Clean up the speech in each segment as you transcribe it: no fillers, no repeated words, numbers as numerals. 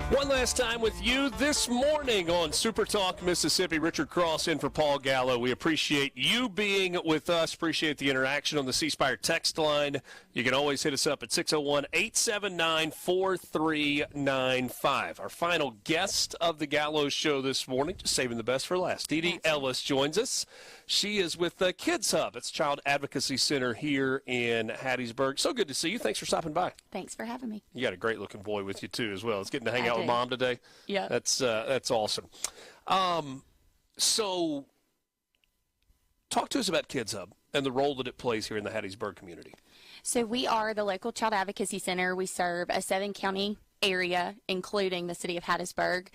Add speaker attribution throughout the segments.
Speaker 1: One last time with you this morning on Super Talk Mississippi. Richard Cross in for Paul Gallo. We appreciate you being with us. Appreciate the interaction on the C Spire text line. You can always hit us up at 601-879-4395. Our final guest of the Gallo Show this morning, just saving the best for last. Didi Ellis joins us. She is with the Kids Hub. It's Child Advocacy Center here in Hattiesburg. So good to see you. Thanks for stopping by.
Speaker 2: Thanks for having me.
Speaker 1: You got a great-looking boy with you, too, as well. It's getting to hang out with Mom today.
Speaker 2: Yeah.
Speaker 1: That's awesome. So talk to us about Kids Hub and the role that it plays here in the Hattiesburg community.
Speaker 2: So we are the local Child Advocacy Center. We serve a 7-county area, including the city of Hattiesburg.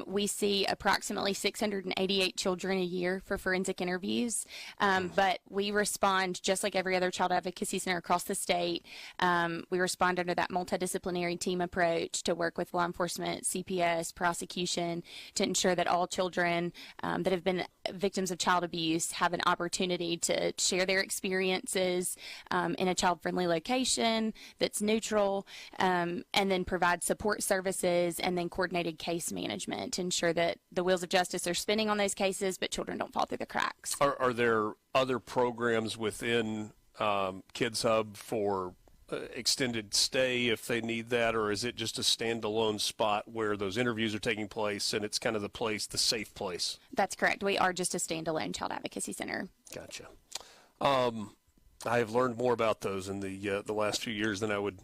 Speaker 2: We see approximately 688 children a year for forensic interviews, but we respond just like every other child advocacy center across the state. We respond under that multidisciplinary team approach to work with law enforcement, CPS, prosecution, to ensure that all children that have been victims of child abuse have an opportunity to share their experiences in a child-friendly location that's neutral, and then provide support services and then coordinated case management to ensure that the wheels of justice are spinning on those cases, but children don't fall through the cracks.
Speaker 1: Are there other programs within Kids Hub for extended stay if they need that, or is it just a standalone spot where those interviews are taking place and it's kind of the safe place? That's correct. We are just a standalone child advocacy center. Gotcha. I have learned more about those in the last few years than I would.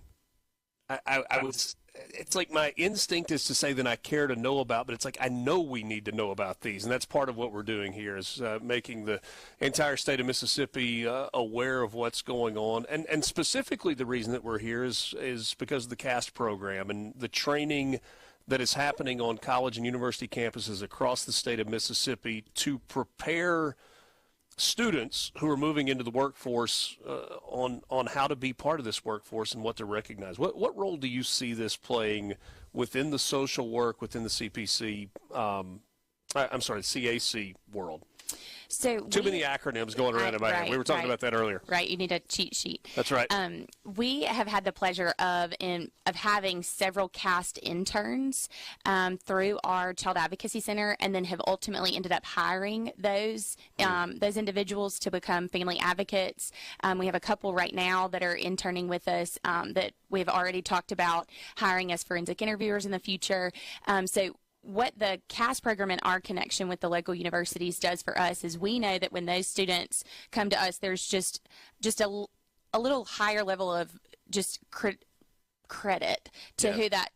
Speaker 1: I was. It's like my instinct is to say that I care to know about, but it's like I know we need to know about these, and that's part of what we're doing here is making the entire state of Mississippi aware of what's going on. And specifically the reason that we're here is because of the CAST program and the training that is happening on college and university campuses across the state of Mississippi to prepare students who are moving into the workforce on how to be part of this workforce and what to recognize. What role do you see this playing within the social work, within the CPC, CAC world? So Too many acronyms going around in my head. We were talking about that earlier.
Speaker 2: Right. You need a cheat sheet.
Speaker 1: That's right.
Speaker 2: We have had the pleasure of having several CAST interns through our Child Advocacy Center, and then have ultimately ended up hiring those individuals to become family advocates. We have a couple right now that are interning with us that we've already talked about hiring as forensic interviewers in the future. What the CAST program and our connection with the local universities does for us is we know that when those students come to us, there's just a little higher level of just credit to who that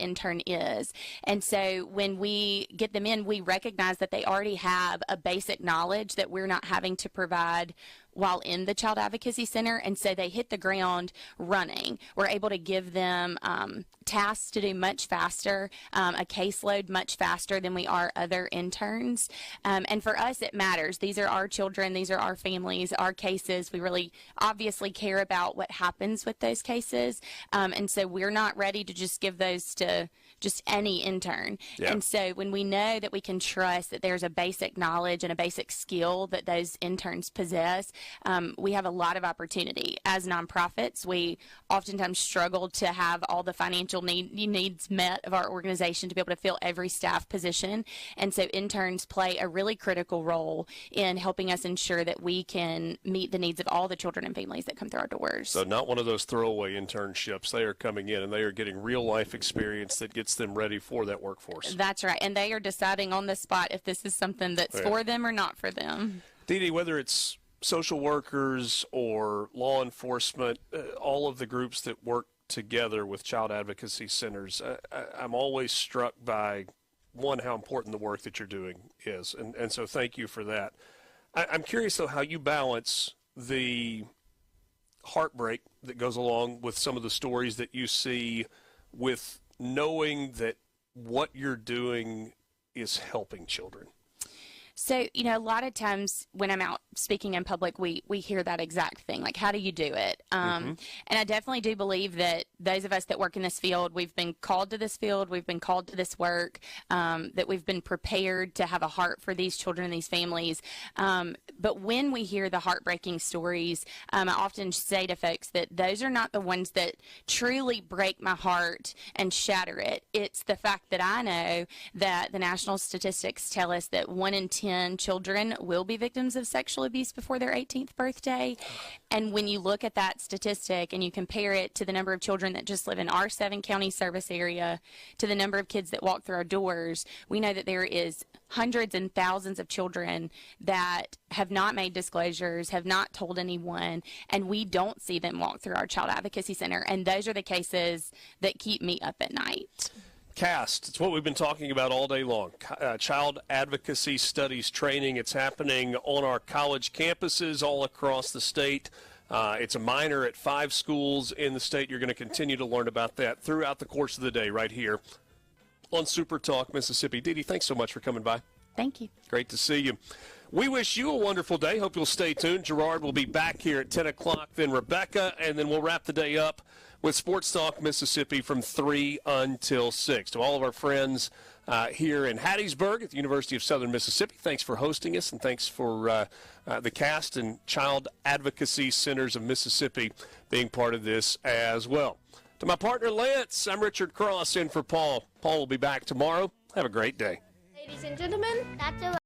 Speaker 2: intern is. And so when we get them in, we recognize that they already have a basic knowledge that we're not having to provide while in the Child Advocacy Center, and so they hit the ground running. We're able to give them tasks to do much faster, a caseload much faster than we are other interns. And for us, it matters. These are our children. These are our families, our cases. We really obviously care about what happens with those cases. And so we're not ready to just give those to just any intern. Yeah. And so when we know that we can trust that there's a basic knowledge and a basic skill that those interns possess, we have a lot of opportunity. As nonprofits, we oftentimes struggle to have all the financial needs met of our organization to be able to fill every staff position. And so interns play a really critical role in helping us ensure that we can meet the needs of all the children and families that come through our doors.
Speaker 1: So not one of those throwaway internships. They are coming in and they are getting real life experience that gets them ready for that workforce.
Speaker 2: That's right. And they are deciding on the spot if this is something that's for them or not for them.
Speaker 1: Didi, whether it's social workers or law enforcement, all of the groups that work together with child advocacy centers, I'm always struck by, one, how important the work that you're doing is. And so thank you for that. I'm curious, though, how you balance the heartbreak that goes along with some of the stories that you see with knowing that what you're doing is helping children.
Speaker 2: So, a lot of times when I'm out speaking in public, we hear that exact thing, like, how do you do it? And I definitely do believe that those of us that work in this field, we've been called to this field, we've been called to this work, that we've been prepared to have a heart for these children and these families. But when we hear the heartbreaking stories, I often say to folks that those are not the ones that truly break my heart and shatter it. It's the fact that I know that the national statistics tell us that 1 in 10 children will be victims of sexual abuse before their 18th birthday. And when you look at that statistic and you compare it to the number of children that just live in our 7-county service area to the number of kids that walk through our doors, we know that there is hundreds and thousands of children that have not made disclosures, have not told anyone, and we don't see them walk through our Child Advocacy Center. And those are the cases that keep me up at night.
Speaker 1: CAST, it's what we've been talking about all day long. Child Advocacy Studies Training. It's happening on our college campuses all across the state. It's a minor at 5 schools in the state. You're going to continue to learn about that throughout the course of the day right here on Super Talk Mississippi. Didi, thanks so much for coming by.
Speaker 2: Thank you.
Speaker 1: Great to see you. We wish you a wonderful day. Hope you'll stay tuned. Gerard will be back here at 10 o'clock, then Rebecca, and then we'll wrap the day up with Sports Talk Mississippi from 3 until 6. To all of our friends here in Hattiesburg at the University of Southern Mississippi, thanks for hosting us, and thanks for the CAST and Child Advocacy Centers of Mississippi being part of this as well. To my partner, Lance, I'm Richard Cross in for Paul. Paul will be back tomorrow. Have a great day.
Speaker 3: Ladies and gentlemen, that's a